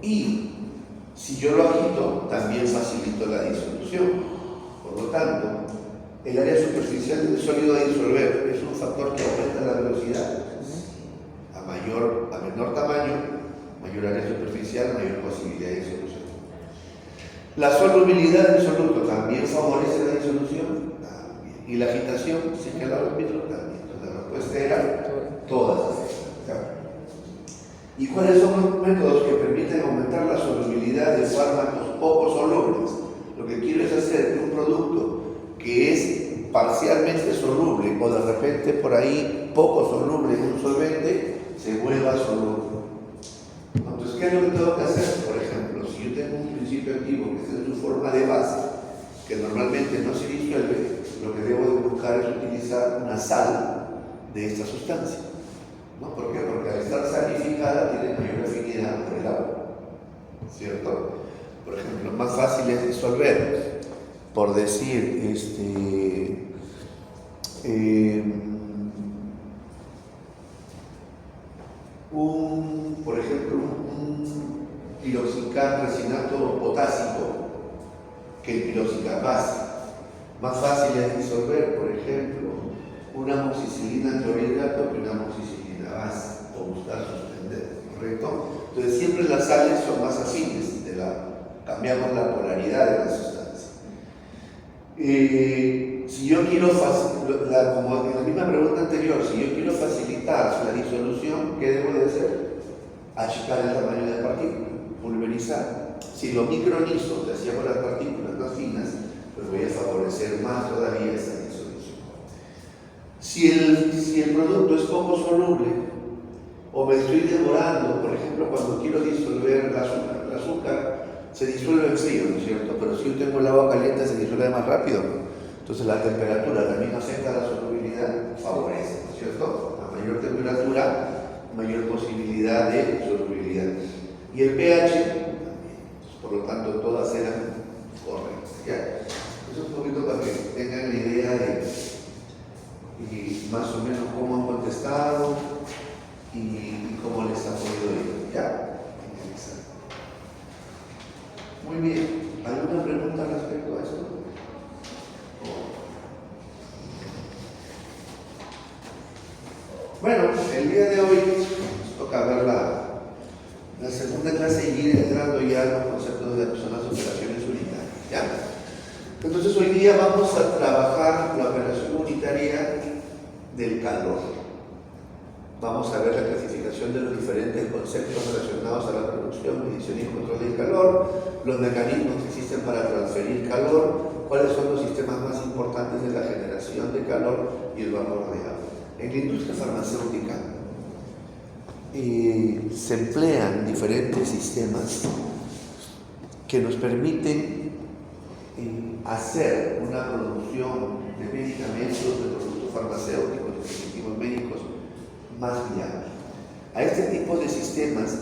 Y si yo lo agito, también facilito la disolución. Por lo tanto, el área superficial del sólido a disolver es un factor que aumenta la velocidad. A menor tamaño, mayor área superficial, mayor posibilidad de disolución. La solubilidad del soluto también favorece la disolución. También. Y la agitación, si es que el árbitro también. Entonces la respuesta era todas. ¿Y cuáles son los métodos que permiten aumentar la solubilidad de fármacos poco solubles? Lo que quiero es hacer que un producto que es parcialmente soluble o de repente por ahí poco soluble en un solvente se vuelva soluble. Entonces, ¿qué es lo que tengo que hacer? Por ejemplo, si yo tengo un principio activo que está en su forma de base, que normalmente no se disuelve, lo que debo de buscar es utilizar una sal de esta sustancia. ¿No? ¿Por qué? Porque al estar salificada tiene mayor afinidad por el agua, ¿cierto? Por ejemplo, más fácil es disolver, por decir, por ejemplo, un piroxicam resinato potásico que el piroxicam base. Más fácil es disolver, por ejemplo, una amoxicilina clorhidrato que una amoxicilina base, o buscar suspender, ¿correcto? Entonces siempre las sales son más afines, cambiamos la polaridad de la sustancia. Si yo quiero como en la misma pregunta anterior, si yo quiero facilitar la disolución, ¿qué debo de hacer? Achicar el tamaño de la partícula, pulverizar. Si lo micronizo, si hacíamos las partículas más finas, pues voy a favorecer más todavía esa disolución. Si el producto es poco soluble, o me estoy demorando, por ejemplo, cuando quiero disolver el azúcar se disuelve en frío, ¿no es cierto? Pero si yo tengo el agua caliente se disuelve más rápido, ¿no? Entonces la temperatura también afecta la solubilidad, favorece, ¿no es cierto? A mayor temperatura, mayor posibilidad de solubilidad. Y el pH también. Por lo tanto, todas eran correctas. ¿Ya? Eso es un poquito para que tengan la idea de más o menos cómo han contestado y cómo les ha podido ir. ¿Ya? Muy bien. ¿Alguna pregunta respecto a esto? Bueno, el día de hoy nos toca ver la segunda clase y ir entrando ya a los conceptos de las operaciones unitarias. ¿Ya? Entonces hoy día vamos a trabajar la operación unitaria del calor. Vamos a ver la clasificación de los diferentes conceptos relacionados a la producción, medición y control del calor, los mecanismos que existen para transferir calor, cuáles son los sistemas más importantes de la generación de calor y el vapor de agua. En la industria farmacéutica se emplean diferentes sistemas que nos permiten hacer una producción de medicamentos, de productos farmacéuticos, de dispositivos médicos más viable. A este tipo de sistemas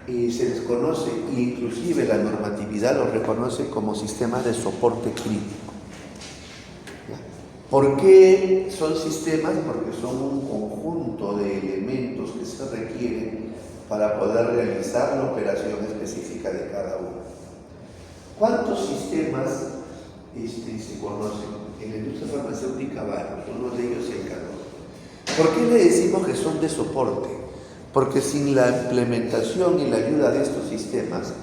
se les conoce, inclusive la normatividad los reconoce como sistemas de soporte crítico. ¿Por qué son sistemas? Porque son un conjunto de elementos que se requieren para poder realizar la operación específica de cada uno. ¿Cuántos sistemas se conocen? En la industria farmacéutica varios, uno de ellos es el calor. ¿Por qué le decimos que son de soporte? Porque sin la implementación y la ayuda de estos sistemas,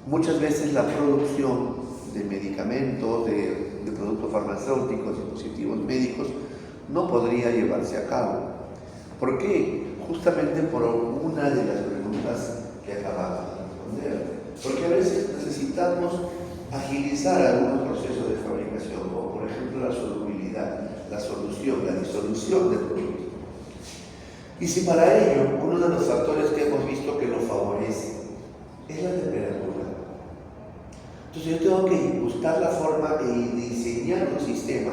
muchas veces la producción de medicamentos, de productos farmacéuticos, dispositivos médicos, no podría llevarse a cabo. ¿Por qué? Justamente por una de las preguntas que acabamos de responder. Porque a veces necesitamos agilizar algunos procesos de fabricación, como por ejemplo la solubilidad, la solución, la disolución del producto. Y si para ello uno de los factores que hemos visto que lo favorece es la temperatura, entonces yo tengo que buscar la forma de diseñar un sistema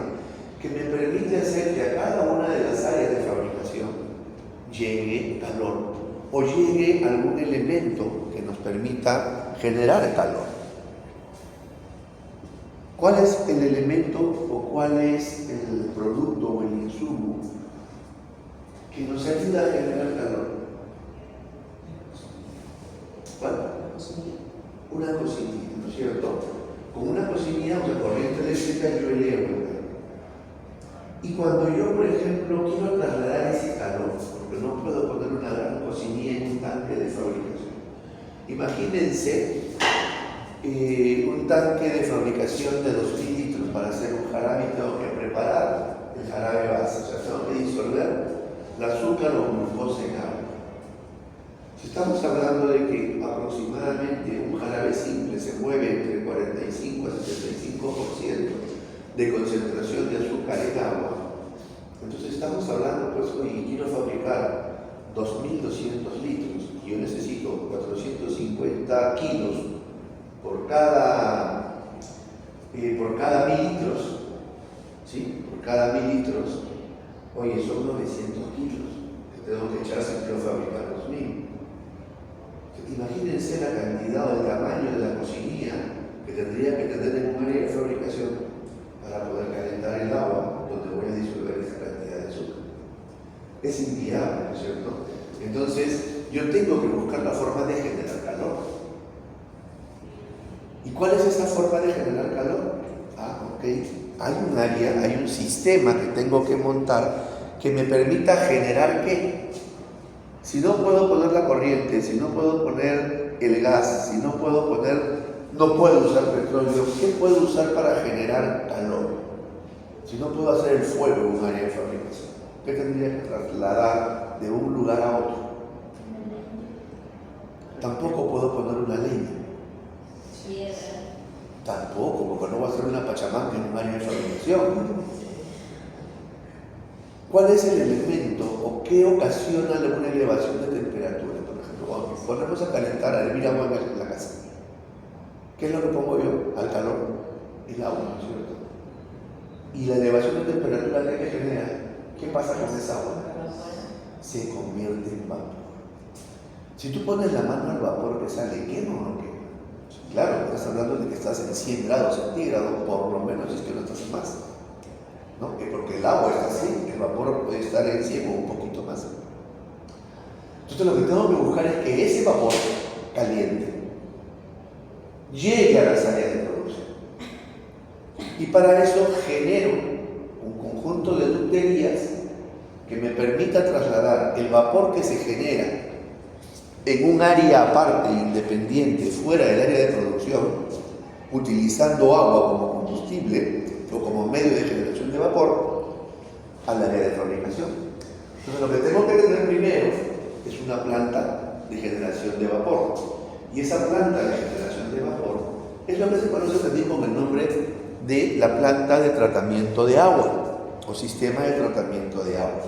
que me permite hacer que a cada una de las áreas de fabricación llegue calor o llegue algún elemento que nos permita generar calor. ¿Cuál es el elemento o cuál es el producto o el insumo que nos ayuda a generar calor? ¿Cuál? Una cocinilla, ¿no es cierto? Con una cocinilla, una corriente eléctrica, yo elevo el calor. Y cuando yo, por ejemplo, quiero trasladar ese calor, porque no puedo poner una gran cocinilla en un tanque de fabricación. Imagínense un tanque de fabricación de 2000 litros para hacer un jarabe y tengo que preparar el jarabe base, o sea, tengo que disolver el azúcar o glucosa en agua. Si estamos hablando de que aproximadamente un jarabe simple se mueve entre 45 a 75% de concentración de azúcar en agua, entonces estamos hablando, pues, oye, quiero fabricar 2200 litros y yo necesito 450 kilos por cada 1000 litros, ¿sí? Por cada 1000 litros, oye, son 900 kilos que tengo que echar si quiero fabricar 2000. Imagínense la cantidad o el tamaño de la cocinilla que tendría que tener en un área de fabricación para poder calentar el agua donde voy a disolver esa cantidad de azúcar. Es inviable, ¿no es cierto? Entonces, yo tengo que buscar la forma de generar calor. ¿Y cuál es esa forma de generar calor? Ok. Hay un área, hay un sistema que tengo que montar que me permita generar ¿qué? Si no puedo poner la corriente, si no puedo poner el gas, si no puedo usar petróleo, ¿qué puedo usar para generar calor? Si no puedo hacer el fuego en un área de fabricación, ¿qué tendría que trasladar de un lugar a otro? Tampoco puedo poner una leña. Tampoco, porque no voy a hacer una pachamanca en un área de fabricación. ¿Cuál es el elemento o qué ocasiona una elevación de temperatura? Por ejemplo, cuando nos ponemos a calentar, a hervir agua en la casa, ¿qué es lo que pongo yo al calor? El agua, ¿no es cierto? Y la elevación de temperatura que genera, ¿qué pasa con esa agua? Se convierte en vapor. Si tú pones la mano al vapor que sale, ¿quema o no quema? Claro, estás hablando de que estás en 100 grados centígrados, por lo menos, es que no estás más. ¿No? Porque el agua está así, el vapor puede estar en 100 o un poquito más. Entonces lo que tengo que buscar es que ese vapor caliente llegue a las áreas de producción. Y para eso genero un conjunto de tuberías que me permita trasladar el vapor que se genera en un área aparte, independiente, fuera del área de producción, utilizando agua como combustible o como medio de generación de vapor, al área de fabricación. Entonces lo que tengo que tener primero es una planta de generación de vapor. Y esa planta de generación de vapor es lo que se conoce también con el nombre de la planta de tratamiento de agua o sistema de tratamiento de agua.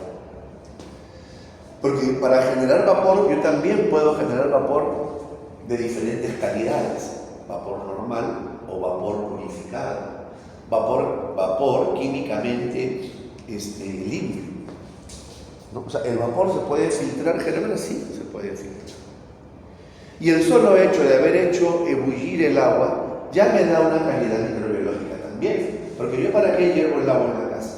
Porque para generar vapor, yo también puedo generar vapor de diferentes calidades. Vapor normal o vapor purificado. Vapor químicamente limpio. ¿No? O sea, el vapor se puede filtrar, generalmente sí, se puede filtrar. Y el solo hecho de haber hecho ebullir el agua ya me da una calidad microbiológica también. Porque yo, ¿para qué hiervo el agua en la casa?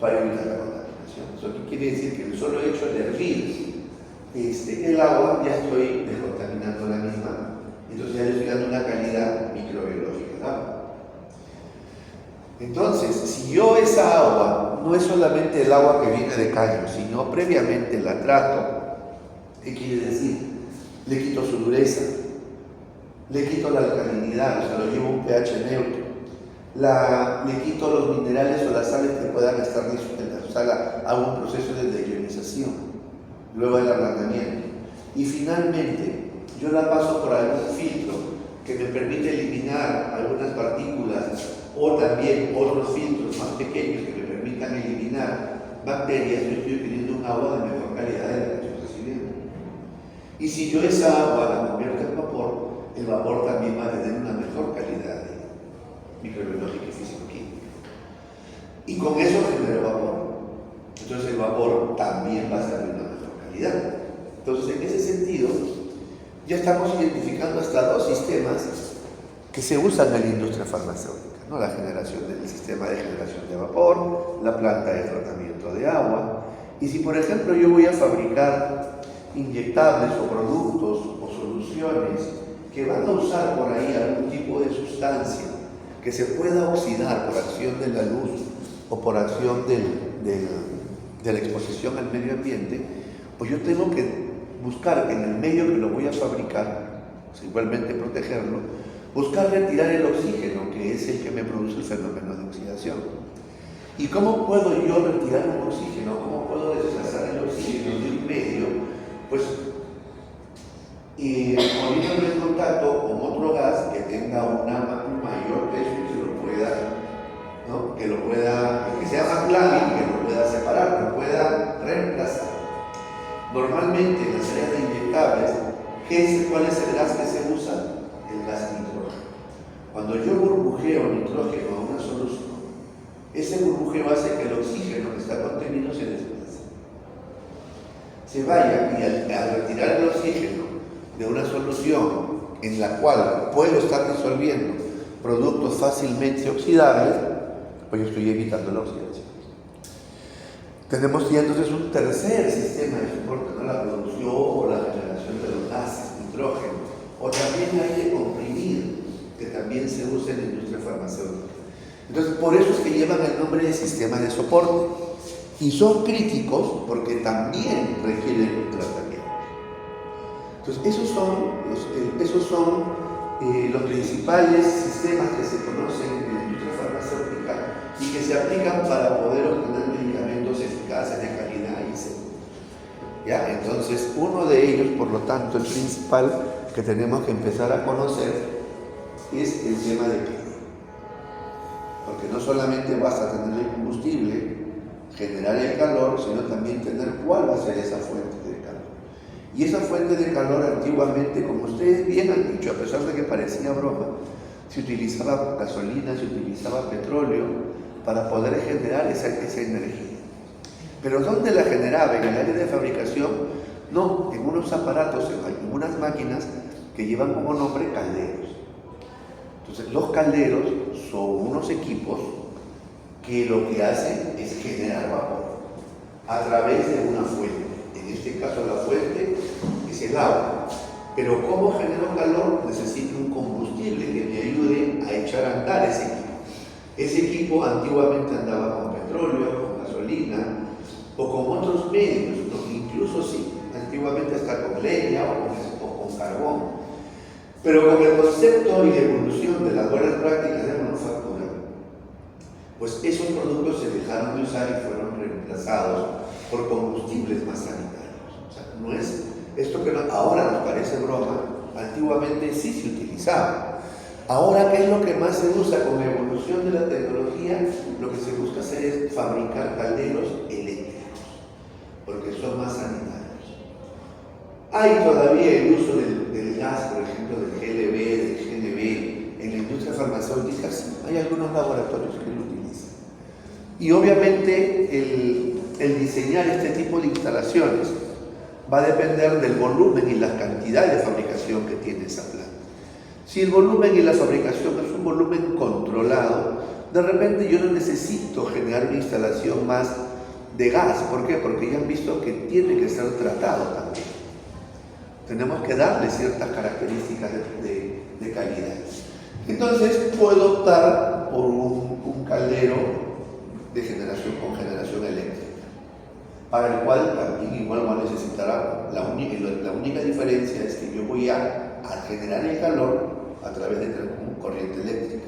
Para evitar la contaminación. Eso quiere decir que el solo hecho de hervir el agua, ya estoy descontaminando la misma. Entonces ya le estoy dando una calidad microbiológica al agua. Entonces, si yo esa agua, no es solamente el agua que viene de caño, sino previamente la trato, ¿qué quiere decir? Le quito su dureza, le quito la alcalinidad, o sea, lo llevo a un pH neutro, le quito los minerales o las sales que puedan estar disueltas, o sea, hago un proceso de deionización, luego el ablandamiento. Y finalmente, yo la paso por algún filtro que me permite eliminar algunas partículas o también otros filtros más pequeños que me permitan eliminar bacterias. Yo estoy obteniendo un agua de mejor calidad de la que estoy recibiendo. Y si yo esa agua la convierto en vapor, el vapor también va a tener una mejor calidad microbiológica y físico-química. Y con eso genero vapor. Entonces el vapor también va a ser de una mejor calidad. Entonces, en ese sentido, ya estamos identificando hasta dos sistemas que se usan en la industria farmacéutica, ¿no? La generación del sistema de generación de vapor, la planta de tratamiento de agua. Y si, por ejemplo, yo voy a fabricar inyectables o productos o soluciones que van a usar por ahí algún tipo de sustancia que se pueda oxidar por acción de la luz o por acción de la exposición al medio ambiente, pues yo tengo que buscar en el medio que lo voy a fabricar, pues igualmente protegerlo, buscar retirar el oxígeno, que es el que me produce el fenómeno de oxidación. ¿Y cómo puedo yo retirar un oxígeno? ¿Cómo puedo desplazar el oxígeno de un medio? Pues poniéndolo en contacto con otro gas que tenga un mayor peso y que lo pueda, ¿no? que sea más lábil, que lo pueda separar, que lo pueda reemplazar. Normalmente en las áreas de inyectables, ¿cuál es el gas que se usa? El gas nitrógeno. Cuando yo burbujeo nitrógeno a una solución, ese burbujeo hace que el oxígeno que está contenido se desplace, se vaya, y al retirar el oxígeno de una solución en la cual puedo estar disolviendo productos fácilmente oxidables, pues yo estoy evitando la oxidación. Tenemos ya entonces un tercer sistema de soporte, ¿no? La producción o la generación de los gases, nitrógeno, o también aire comprimido, que también se usa en la industria farmacéutica. Entonces, por eso es que llevan el nombre de sistemas de soporte, y son críticos porque también requieren tratamiento. Entonces, esos son los principales sistemas que se conocen en la industria farmacéutica y que se aplican para poder obtener medicamentos eficaces, de calidad y seguros. ¿Ya? Entonces, uno de ellos, por lo tanto, el principal que tenemos que empezar a conocer es el tema de calor. Porque no solamente basta tener el combustible, generar el calor, sino también tener cuál va a ser esa fuente de calor. Y esa fuente de calor antiguamente, como ustedes bien han dicho, a pesar de que parecía broma, se utilizaba gasolina, se utilizaba petróleo para poder generar esa energía. Pero ¿dónde la generaba? En el área de fabricación, no, en unos aparatos, en unas máquinas que llevan como nombre calderos. Entonces, los calderos son unos equipos que lo que hacen es generar vapor a través de una fuente. En este caso, la fuente es el agua. Pero ¿cómo genero calor? Necesito un combustible que me ayude a echar a andar ese equipo. Ese equipo antiguamente andaba con petróleo, con gasolina o con otros medios, ¿no? Incluso sí, antiguamente hasta con leña o con carbón. Pero con el concepto y la evolución de las buenas prácticas de manufactura, pues esos productos se dejaron de usar y fueron reemplazados por combustibles más sanitarios. O sea, no es esto que ahora nos parece broma, antiguamente sí se utilizaba. Ahora, ¿qué es lo que más se usa con la evolución de la tecnología? Lo que se busca hacer es fabricar calderos eléctricos, porque son más sanitarios. Hay todavía el uso del gas, por ejemplo, del GLB, del GNB, en la industria farmacéutica, sí, hay algunos laboratorios que lo utilizan. Y obviamente el diseñar este tipo de instalaciones va a depender del volumen y la cantidad de fabricación que tiene esa planta. Si el volumen y la fabricación es un volumen controlado, de repente yo no necesito generar una instalación más de gas. ¿Por qué? Porque ya han visto que tiene que ser tratado también. Tenemos que darle ciertas características de calidad. Entonces puedo optar por un caldero de generación con generación eléctrica, para el cual también igual va a necesitar agua. La única diferencia es que yo voy a generar el calor a través de corriente eléctrica.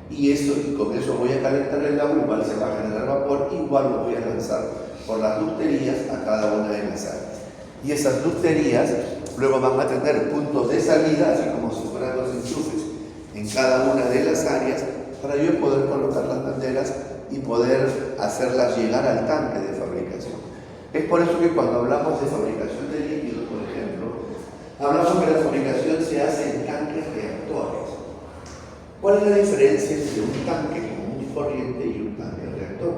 Y con eso voy a calentar el agua, igual se va a generar vapor, igual lo voy a lanzar por las ducterías a cada una de las áreas. Y esas ducterías luego van a tener puntos de salida, así como si fueran los enchufes, en cada una de las áreas, para yo poder colocar las banderas y poder hacerlas llegar al tanque de fabricación. Es por eso que cuando hablamos de fabricación de líquidos, por ejemplo, hablamos que la fabricación se hace en tanques reactores. ¿Cuál es la diferencia entre un tanque común y corriente y un tanque reactor?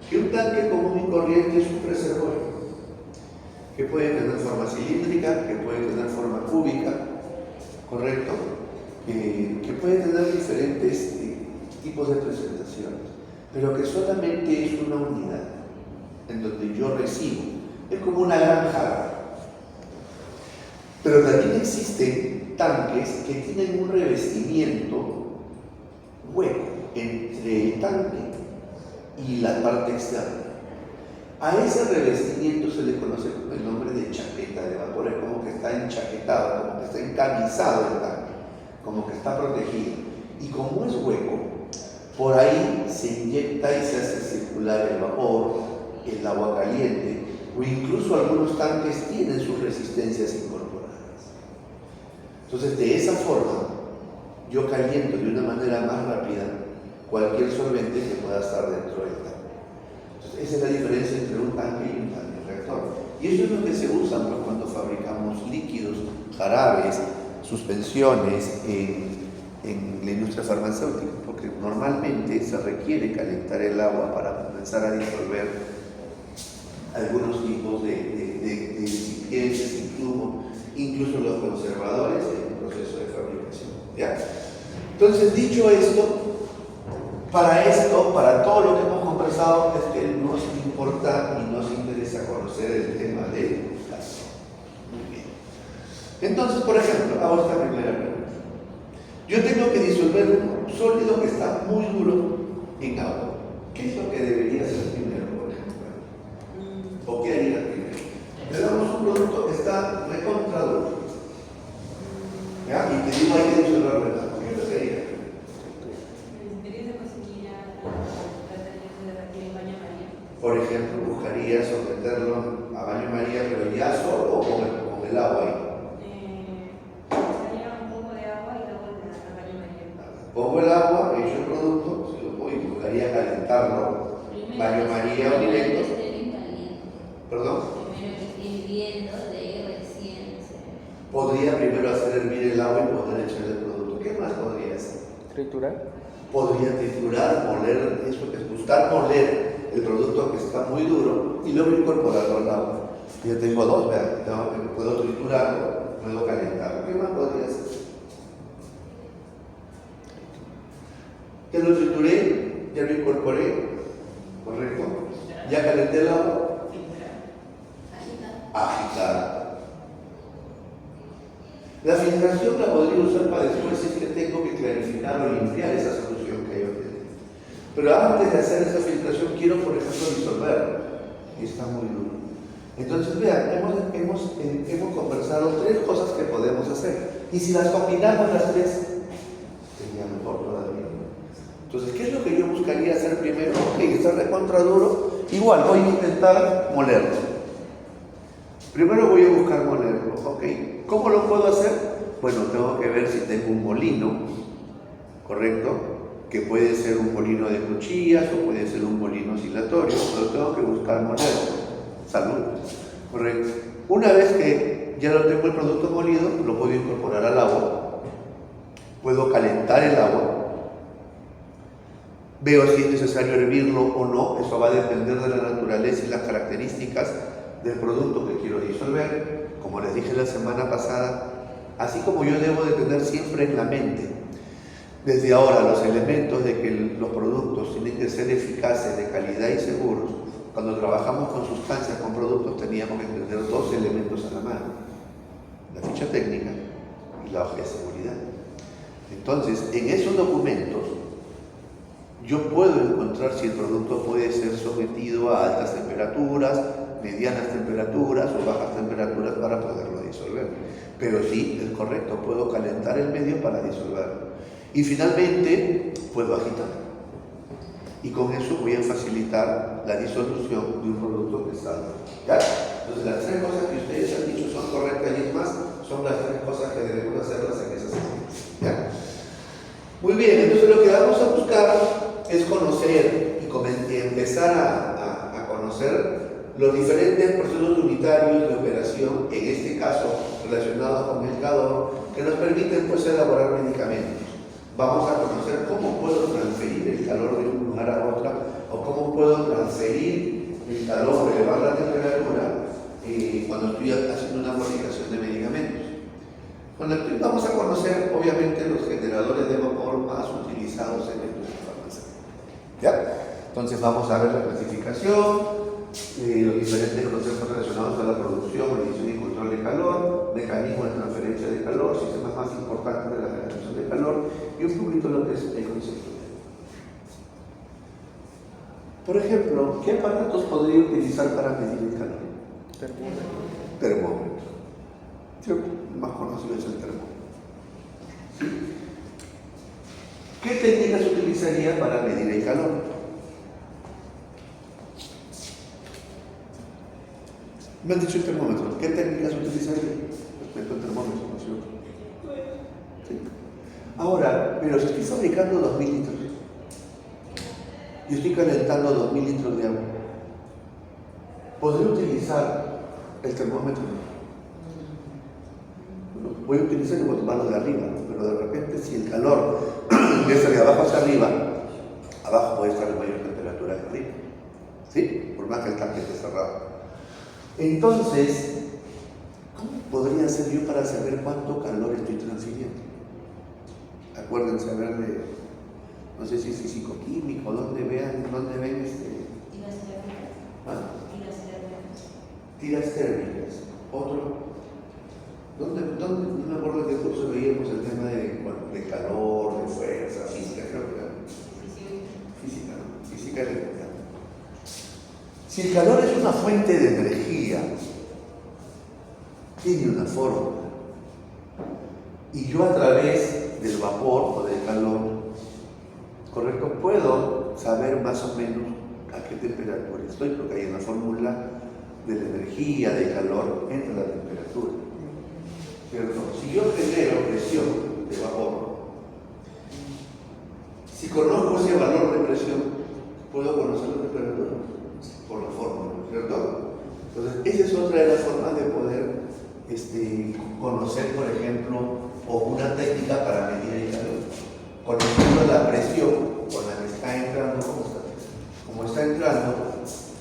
Que un tanque común y corriente es un reservorio que puede tener forma cilíndrica, que puede tener forma cúbica, ¿correcto? Que puede tener diferentes tipos de presentaciones, pero que solamente es una unidad en donde yo recibo. Es como una gran jarra. Pero también existen tanques que tienen un revestimiento hueco entre el tanque y la parte externa. A ese revestimiento se le conoce con el nombre de chaqueta de vapor, es como que está enchaquetado, como que está encamisado el tanque, como que está protegido. Y como es hueco, por ahí se inyecta y se hace circular el vapor, el agua caliente, o incluso algunos tanques tienen sus resistencias incorporadas. Entonces, de esa forma, yo caliento de una manera más rápida cualquier solvente que pueda estar dentro del tanque. Entonces, esa es la diferencia entre un tanque y un tanque reactor. Y eso es lo que se usa pues, cuando fabricamos líquidos, jarabes, suspensiones en la industria farmacéutica, porque normalmente se requiere calentar el agua para comenzar a disolver algunos tipos de recipientes, incluso los conservadores en el proceso de fabricación. ¿Ya? Entonces, dicho esto, para todo lo que hemos conversado, es que nos importa y nos interesa conocer el tema del gas. Muy bien. Entonces, por ejemplo, hago esta primera pregunta. Yo tengo que disolver un sólido que está muy duro en agua. ¿Qué es lo que debería hacer primero, por ejemplo? ¿O qué haría primero? Le damos un producto que está recontra duro. ¿Ya? Y te digo, hay que disolverlo en agua. ¿Qué es lo que haría? Por ejemplo, buscaría someterlo a baño María, pero ya solo o con el agua ahí. Echaría un poco de agua y luego a baño María. Pongo el agua, echo el producto, si lo voy, buscaría calentarlo. Primero Baño María o directo. ¿Perdón? Primero que esté hirviendo de recién. Podría primero hacer hervir el agua y poder echar el producto. ¿Qué más podría hacer? ¿Triturar? Podría triturar, moler, eso que es buscar moler el producto que está muy duro y luego incorporarlo al agua. Yo tengo dos, vean, puedo triturarlo, puedo calentarlo. ¿Qué más podría hacer? Ya lo trituré, ya lo incorporé, ¿correcto? Ya calenté el agua. Agitar. La filtración la podría usar para después si es que tengo que clarificar o limpiar esa solución que yo tengo. Pero antes de hacer esa filtración quiero, por ejemplo, disolverlo. Y está muy duro. Entonces, vean, hemos conversado tres cosas que podemos hacer. Y si las combinamos las tres, sería mejor todavía. Entonces, ¿qué es lo que yo buscaría hacer primero? Ok, está recontra duro. Igual, voy a intentar molerlo. Primero voy a buscar molerlo, ¿ok? ¿Cómo lo puedo hacer? Bueno, tengo que ver si tengo un molino, ¿correcto? Que puede ser un molino de cuchillas o puede ser un molino oscilatorio, pero tengo que buscar molerlo. Salud, ¿correcto? Una vez que ya lo tengo el producto molido, lo puedo incorporar al agua, puedo calentar el agua, veo si es necesario hervirlo o no, eso va a depender de la naturaleza y las características del producto que quiero disolver. Como les dije la semana pasada, así como yo debo de tener siempre en la mente, desde ahora, los elementos de que los productos tienen que ser eficaces, de calidad y seguros, cuando trabajamos con sustancias, con productos, teníamos que tener dos elementos a la mano: la ficha técnica y la hoja de seguridad. Entonces, en esos documentos, yo puedo encontrar si el producto puede ser sometido a altas temperaturas, medianas temperaturas o bajas temperaturas para poderlo disolver. Pero sí, es correcto, puedo calentar el medio para disolverlo. Y finalmente, puedo agitar. Y con eso voy a facilitar la disolución de un producto que salga. ¿Ya? Entonces, las tres cosas que ustedes han dicho son correctas y es más, son las tres cosas que debemos hacerlas en esa secuencia. ¿Ya? Muy bien, entonces lo que vamos a buscar es conocer y empezar a conocer los diferentes procesos unitarios de operación, en este caso relacionados con el calor, que nos permiten pues elaborar medicamentos. Vamos a conocer cómo puedo transferir el calor de un lugar a otro, o cómo puedo transferir el calor, elevar la temperatura cuando estoy haciendo una fabricación de medicamentos. Vamos a conocer obviamente los generadores de vapor más utilizados en la industria farmacéutica. ¿Ya? Entonces vamos a ver la clasificación, los diferentes procesos relacionados a la producción, medición y control de calor, mecanismos de cosas más importantes de la generación de calor y un poquito lo que es el concepto. Por ejemplo, ¿qué aparatos podría utilizar para medir el calor? Termómetro. El más conocido es el termómetro. ¿Sí? ¿Qué técnicas utilizaría para medir el calor? Me han dicho el termómetro. ¿Qué técnicas utilizaría respecto al termómetro? ¿No es cierto? Sí. Ahora, pero si estoy fabricando 2000 litros y estoy calentando 2000 litros de agua, ¿podría utilizar el termómetro? Bueno, voy a utilizar el mano de arriba, ¿no? Pero de repente si el calor empieza de abajo hacia arriba, abajo puede estar en mayor temperatura que arriba, ¿sí? Por más que el tanque esté cerrado. Entonces, ¿cómo podría hacer yo para saber cuánto calor estoy transfiriendo? Acuérdense, a ver, no sé si es físico-químico, dónde ven Tiras térmicas. ¿Ah? Tiras térmicas. Tiras térmicas. Otro, ¿dónde? No me acuerdo en qué curso veíamos el tema de calor, de fuerza, física, creo que era. Física, ¿no? Física elemental. Si el calor es una fuente de energía, tiene una fórmula. Y yo a través del vapor o del calor, correcto, puedo saber más o menos a qué temperatura estoy, porque hay una fórmula de la energía, del calor, entre la temperatura. ¿Cierto? Si yo genero presión de vapor, si conozco ese valor de presión, puedo conocer la temperatura por la fórmula, ¿cierto? Entonces, esa es otra de las formas de poder conocer, por ejemplo, o una técnica para medir el calor. Conociendo la presión con la que está entrando, como está entrando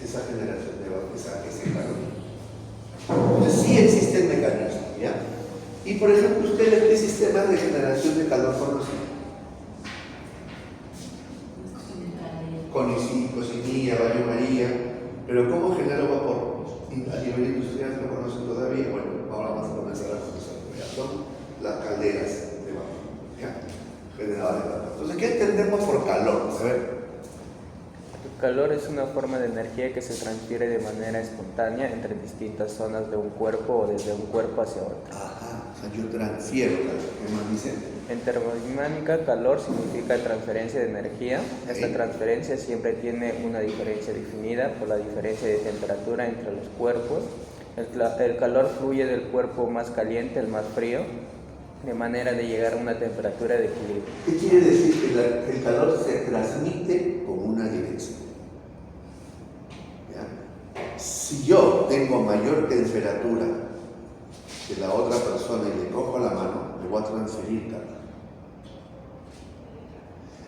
esa generación de ese calor. Entonces, sí existen mecanismos, ¿ya? Y, por ejemplo, ustedes, ¿qué sistemas de generación de calor conocen? Cocinilla, baño María, pero ¿cómo genero vapor? A nivel industrial no conocen todavía, bueno, ahora vamos a comenzar a conocer, ya son las calderas de vapor, ¿ya? Generadores de vapor. Entonces, ¿qué entendemos por calor? A ver. El calor es una forma de energía que se transfiere de manera espontánea entre distintas zonas de un cuerpo o desde un cuerpo hacia otro. Ajá, o sea, yo transfiero calor. ¿Qué más dice? En termodinámica, calor significa transferencia de energía. Esta transferencia siempre tiene una diferencia definida por la diferencia de temperatura entre los cuerpos. El calor fluye del cuerpo más caliente al más frío, de manera de llegar a una temperatura de equilibrio. ¿Qué quiere decir? Que el calor se transmite con una dirección. ¿Ya? Si yo tengo mayor temperatura que la otra persona y le cojo la mano, le voy a transferir calor.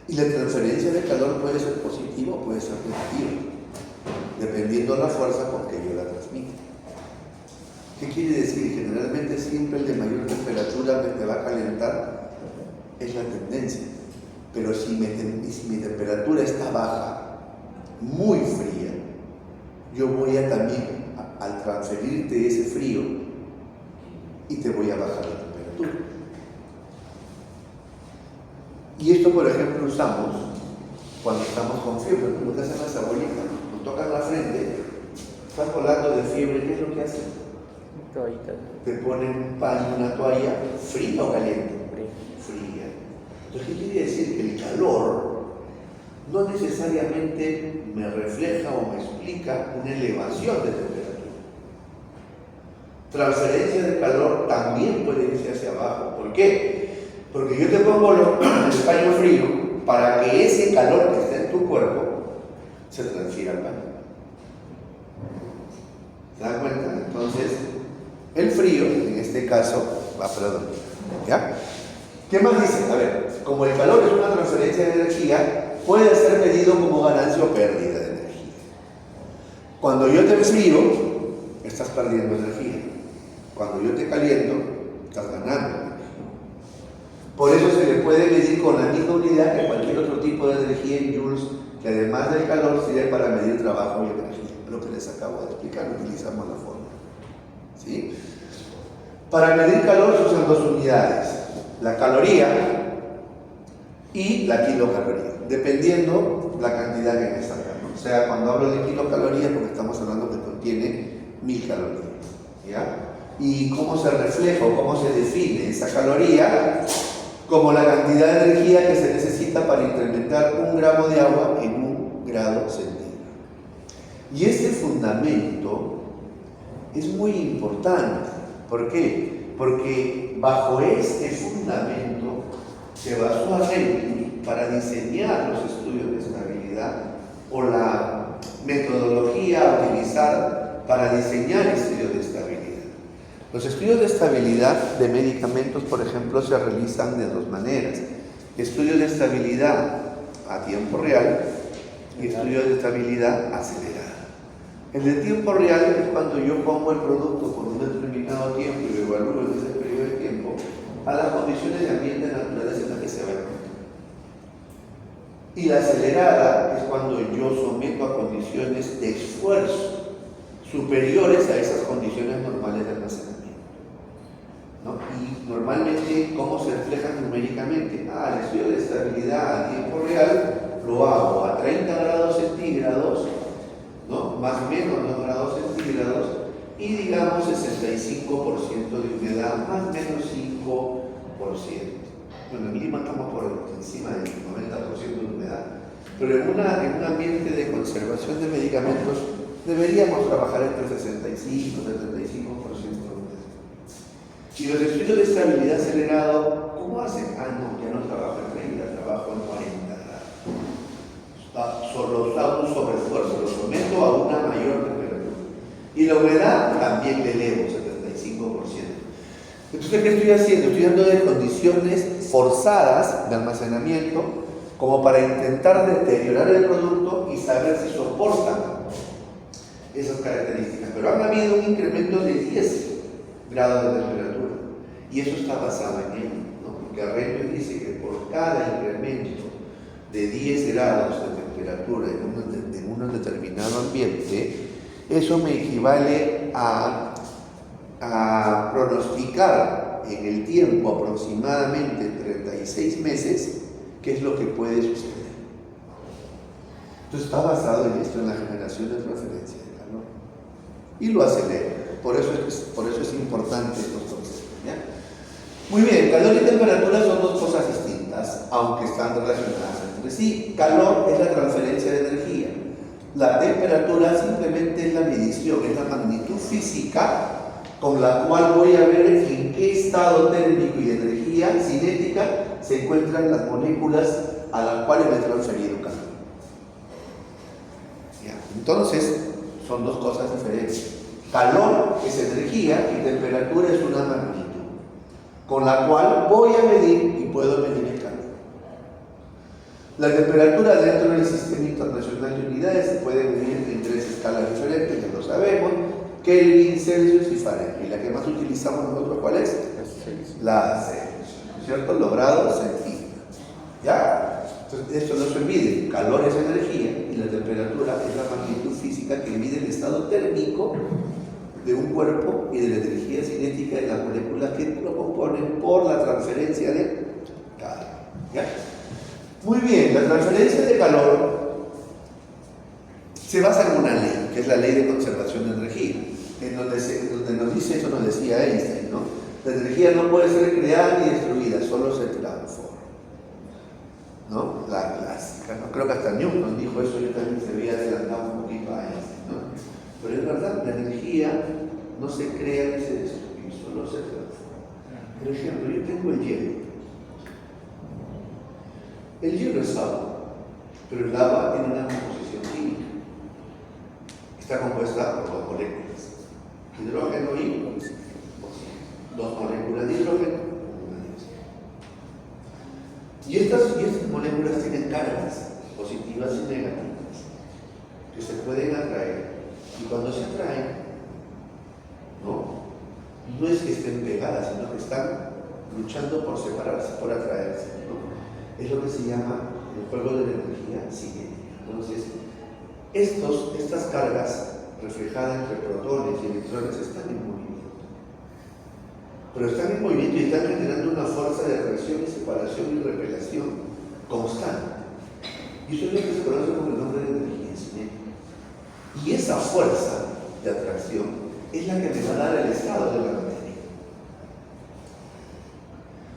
Y la transferencia de calor puede ser positiva o puede ser negativa, dependiendo de la fuerza con que yo la transmito. ¿Qué quiere decir? Generalmente siempre el de mayor temperatura me va a calentar, es la tendencia. Pero si mi temperatura está baja, muy fría, yo voy a también, al transferirte ese frío, y te voy a bajar la temperatura. Y esto, por ejemplo, usamos cuando estamos con fiebre, lo que hacen las abuelitas, nos tocan la frente, están volando de fiebre, ¿qué es lo que hacen? Toallitas. Te ponen un paño, una toalla, fría o caliente. Fría. Entonces, ¿qué quiere decir? Que el calor no necesariamente me refleja o me explica una elevación de temperatura. Transferencia de calor también puede irse hacia abajo. ¿Por qué? Porque yo te pongo el paño frío para que ese calor que está en tu cuerpo se transfiera al paño. ¿Se dan cuenta? Entonces, el frío, en este caso, ¿ya? ¿Qué más dice? A ver, como el calor es una transferencia de energía, puede ser medido como ganancia o pérdida de energía. Cuando yo te enfrío, estás perdiendo energía. Cuando yo te caliento, estás ganando energía. Por eso se le puede medir con la misma unidad que cualquier otro tipo de energía en joules, que además del calor sirve para medir trabajo y energía. Lo que les acabo de explicar, utilizamos la fórmula. ¿Sí? Para medir calor se usan dos unidades. la caloría y la kilocaloría, dependiendo la cantidad que me salga, ¿no? O sea, cuando hablo de kilocalorías, porque estamos hablando que contiene 1000 calorías, ¿ya? ¿Y cómo se refleja o cómo se define esa caloría? Como la cantidad de energía que se necesita para incrementar 1 gramo de agua en 1 grado centígrado. Y este fundamento es muy importante. ¿Por qué? Porque bajo este fundamento se basó a Renyi para diseñar los estudios de estabilidad o la metodología a utilizar para diseñar estudios de estabilidad. Los estudios de estabilidad de medicamentos, por ejemplo, se realizan de dos maneras. Estudios de estabilidad a tiempo real y estudios de estabilidad acelerada. El de tiempo real es cuando yo pongo el producto por un determinado tiempo y lo evalúo en ese periodo de tiempo a las condiciones de ambiente naturales en las que se va a encontrar. Y la acelerada es cuando yo someto a condiciones de esfuerzo superiores a esas condiciones normales de almacenamiento, ¿no? Y normalmente, ¿cómo se reflejan numéricamente? El estudio de estabilidad a tiempo real lo hago a 30 grados centígrados, ¿no? Más o menos 2 grados centígrados, y digamos 65% de humedad, más o menos 5%. Bueno, en Lima estamos por encima del 90% de humedad, pero en un ambiente de conservación de medicamentos deberíamos trabajar entre 65 y 75% de humedad. Y los estudios de estabilidad acelerado, ¿cómo hacen? No, ya no trabajo en 30, trabajo en 40 grados. Solo hago un sobreesfuerzo, lo someto a una mayor temperatura. Y la humedad también le elevo, 75%. Entonces, ¿qué estoy haciendo? Estoy dando de condiciones forzadas de almacenamiento como para intentar deteriorar el producto y saber si soportan esas características. Pero han habido un incremento de 10 grados de temperatura y eso está basado en ello, ¿no? Porque Arrhenius dice que por cada incremento de 10 grados de temperatura en un determinado ambiente, eso me equivale a pronosticar en el tiempo aproximadamente 36 meses qué es lo que puede suceder. Entonces está basado en esto, en la generación de transferencia de calor. Y lo acelera. Por eso es importante estos conceptos, ¿ya? Muy bien, calor y temperatura son dos cosas distintas, aunque están relacionadas entre sí. Calor es la transferencia de energía. La temperatura simplemente es la medición, es la magnitud física con la cual voy a ver en qué estado térmico y de energía cinética se encuentran las moléculas a las cuales le he transferido calor. ¿Ya? Entonces, son dos cosas diferentes. Calor es energía y temperatura es una magnitud con la cual voy a medir y puedo medir el calor. La temperatura dentro del Sistema Internacional de Unidades se puede medir en 3 escalas diferentes, ya lo sabemos: Kelvin, Celsius y Fahrenheit. La que más utilizamos nosotros, ¿cuál es? La Celsius, ¿cierto? Los grados centígrados. ¿Ya? Entonces, esto no se olvide: calor es energía y la temperatura es la magnitud física que mide el estado térmico de un cuerpo y de la energía cinética de las moléculas que lo componen por la transferencia de calor. ¿Ya? Muy bien, la transferencia de calor se basa en una ley, que es la ley de conservación de energía, en donde nos dice, eso nos decía Einstein, ¿no? La energía no puede ser creada ni destruida, solo se transforma, ¿no? La clásica, ¿no? Creo que hasta Newton dijo eso, yo también se había adelantado un poquito a Einstein, ¿no? Pero es verdad, la energía no se crea ni se destruye, solo se transforma. Por ejemplo, yo tengo el hielo. El hielo es agua, pero el agua tiene una composición química. Está compuesta por 2 moléculas, hidrógeno y oxígeno. 2 moléculas de hidrógeno, una de oxígeno. Y estas moléculas tienen cargas positivas y negativas que se pueden atraer. Y cuando se atraen, no es que estén pegadas, sino que están luchando por separarse, por atraerse, ¿no? Es lo que se llama el juego de la energía cinética. Entonces, estas cargas reflejadas entre protones y electrones están en movimiento. pero están en movimiento y están generando una fuerza de atracción y separación y repelación constante. Y eso es lo que se conoce con el nombre de energía cinética. Y esa fuerza de atracción es la que me va a dar el estado de la materia.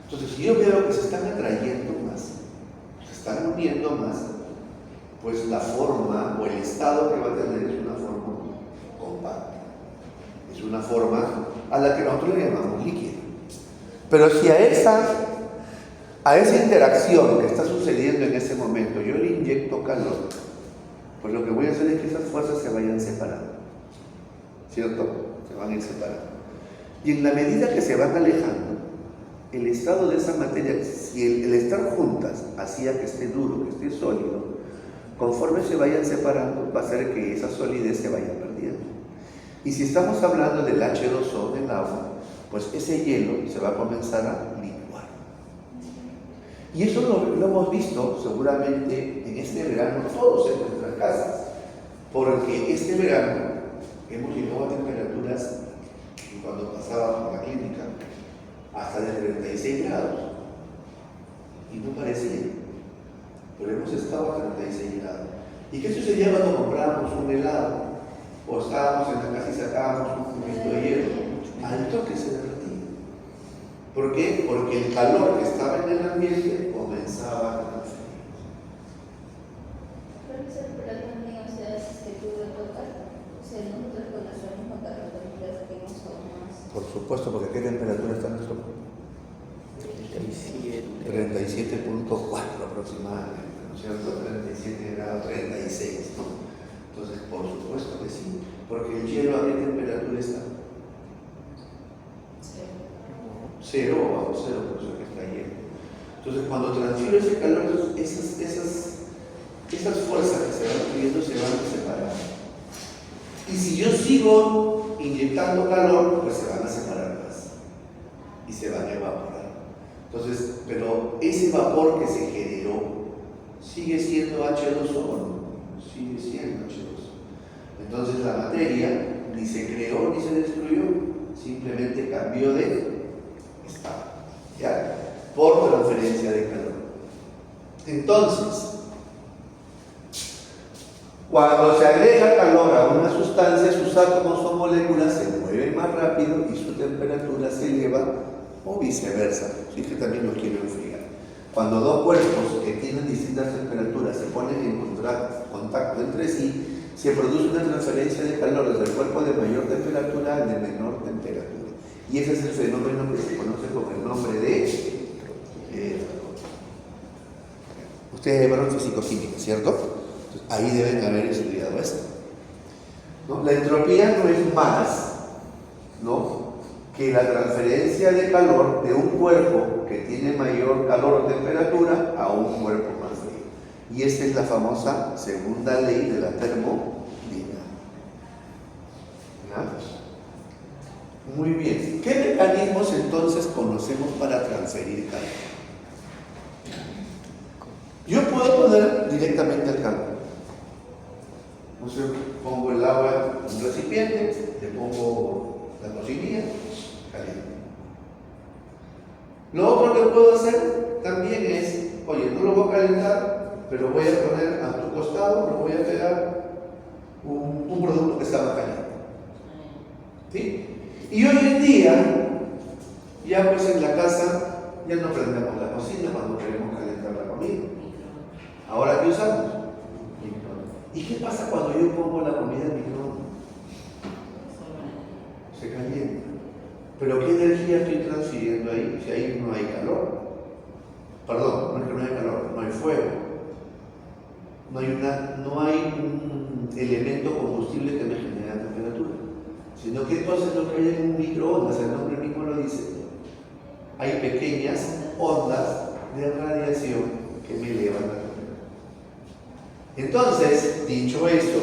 Entonces, si yo veo que se están atrayendo más, se están uniendo más, pues la forma o el estado que va a tener es una forma compacta. Es una forma a la que nosotros le llamamos líquida. Pero si a esa interacción que está sucediendo en ese momento yo le inyecto calor, pues lo que voy a hacer es que esas fuerzas se vayan separando, ¿cierto? Se van a ir separando. Y en la medida que se van alejando, el estado de esa materia, si el estar juntas hacía que esté duro, que esté sólido, conforme se vayan separando, va a hacer que esa solidez se vaya perdiendo. Y si estamos hablando del H2O, del agua, pues ese hielo se va a comenzar a licuar. Y eso lo hemos visto seguramente en este verano, todos en nuestras casas, porque este verano hemos llegado a temperaturas, cuando pasaba por la clínica, hasta de 36 grados. Y no parecía, pero hemos estado a 36 grados. ¿Y qué sucedía cuando comprábamos un helado? O estábamos en la casa y sacábamos un poquito de hielo, al toque se derretía. ¿Por qué? Porque el calor que estaba en el ambiente comenzaba a transferir. Pero esa temperatura también, o sea, es que tú lo tocas, o sea, nosotros con nuestro mismo calor de tenemos aún más. Por supuesto, porque ¿qué temperatura está nuestro cuerpo? 37.4 aproximadamente, ¿no es cierto? 37 grados, 36, ¿no? Entonces, por supuesto que sí, porque el hielo a qué temperatura está. Cero o bajo cero, por eso que está hielo. Entonces, cuando transfiero ese calor, esas fuerzas que se van subiendo se van a separar. Y si yo sigo inyectando calor, pues se van a separar más y se van a evaporar. Entonces, pero ese vapor que se generó sigue siendo H2O, ¿no? Sigue siendo H2O. Entonces la materia ni se creó ni se destruyó, simplemente cambió de estado, ¿ya? Por transferencia de calor. Entonces, cuando se agrega calor a una sustancia, sus átomos o moléculas se mueven más rápido y su temperatura se eleva, o viceversa, si es que también lo quiero enfriar. Cuando dos cuerpos que tienen distintas temperaturas se ponen en contacto entre sí, se produce una transferencia de calor desde el cuerpo de mayor temperatura al de menor temperatura. Y ese es el fenómeno que se conoce con el nombre de... ustedes llevaron físico-química, ¿cierto? Entonces, ahí deben haber estudiado esto, ¿no? La entropía no es más, ¿no?, que la transferencia de calor de un cuerpo que tiene mayor calor o temperatura a un cuerpo más frío. Y esta es la famosa segunda ley de la termodinámica. Muy bien. ¿Qué mecanismos entonces conocemos para transferir calor? Yo puedo poner directamente el calor. Entonces pongo el agua en un recipiente, le pongo la cocinilla, caliente. Lo otro que puedo hacer también es, oye, no lo voy a calentar, pero voy a poner a tu costado, lo voy a pegar un producto que estaba caliente. ¿Sí? Y hoy en día, ya pues en la casa, ya no prendemos la cocina cuando queremos calentar la comida. ¿Ahora qué usamos? ¿Y qué pasa cuando yo pongo la comida en microondas? Se calienta. Pero ¿qué energía estoy transfiriendo ahí? Si ahí no hay calor. Perdón, no es que no hay calor, no hay fuego. No hay un elemento combustible que me genere temperatura. Sino que entonces lo que hay en un microondas, el nombre mismo lo dice, hay pequeñas ondas de radiación que me elevan la temperatura. Entonces, dicho esto,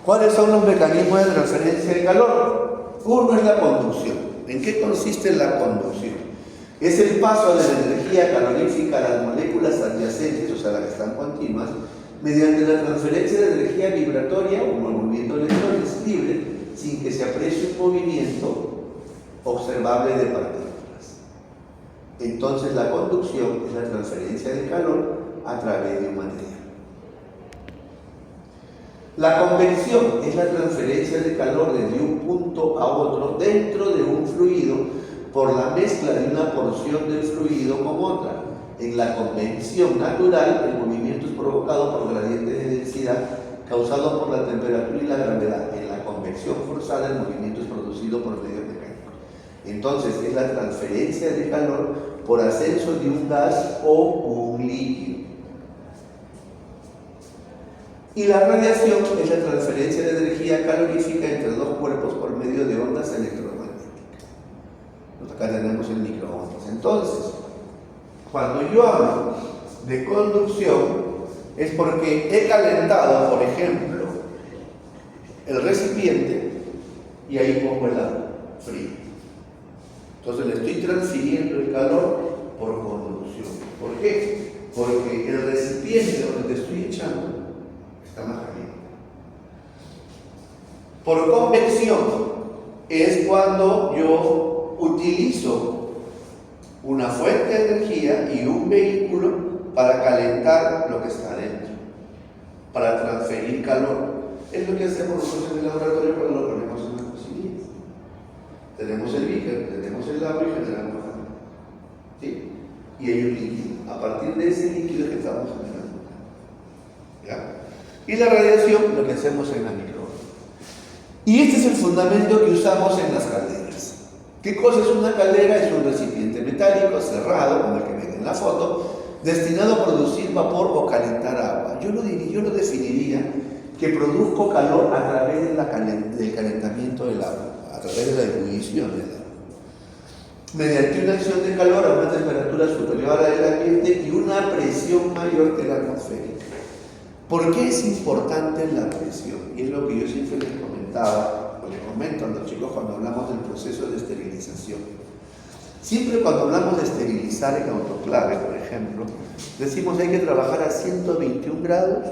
¿cuáles son los mecanismos de transferencia de calor? Uno es la conducción. ¿En qué consiste la conducción? Es el paso de la energía calorífica a las moléculas adyacentes, o sea, las que están continuas, mediante la transferencia de energía vibratoria o movimiento de electrones libre, sin que se aprecie un movimiento observable de partículas. Entonces la conducción es la transferencia de calor a través de un material. La convección es la transferencia de calor desde un punto a otro dentro de un fluido por la mezcla de una porción del fluido con otra. En la convección natural, el movimiento es provocado por gradientes de densidad causados por la temperatura y la gravedad. En la convección forzada, el movimiento es producido por medios mecánicos. Entonces, es la transferencia de calor por ascenso de un gas o un líquido. Y la radiación es la transferencia de energía calorífica entre dos cuerpos por medio de ondas electromagnéticas. Acá tenemos el microondas. Entonces, cuando yo hablo de conducción, es porque he calentado, por ejemplo, el recipiente y ahí pongo el agua fría. Entonces le estoy transfiriendo el calor por conducción. ¿Por qué? Porque el recipiente donde te estoy echando está más caliente. Por convección es cuando yo utilizo una fuente de energía y un vehículo para calentar lo que está adentro, para transferir calor. Es lo que hacemos nosotros en el laboratorio cuando lo ponemos en las cocinillas. Tenemos el beaker, tenemos el agua y generamos calor. ¿Sí? Y hay un líquido. A partir de ese líquido es que estamos generando calor. ¿Ya? Y la radiación, lo que hacemos en la microondas. Y este es el fundamento que usamos en las calderas. ¿Qué cosa es una caldera? Es un recipiente metálico cerrado, como el que ven en la foto, destinado a producir vapor o calentar agua. Yo lo definiría que produzco calor a través del calentamiento del agua, a través de la ebullición del agua, mediante una acción de calor a una temperatura superior a la del ambiente y una presión mayor que la atmosférica. ¿Por qué es importante la presión? Y es lo que yo siempre les comentaba, o les comento a los chicos cuando hablamos del proceso de esterilización. Siempre cuando hablamos de esterilizar en autoclave, por ejemplo, decimos hay que trabajar a 121 grados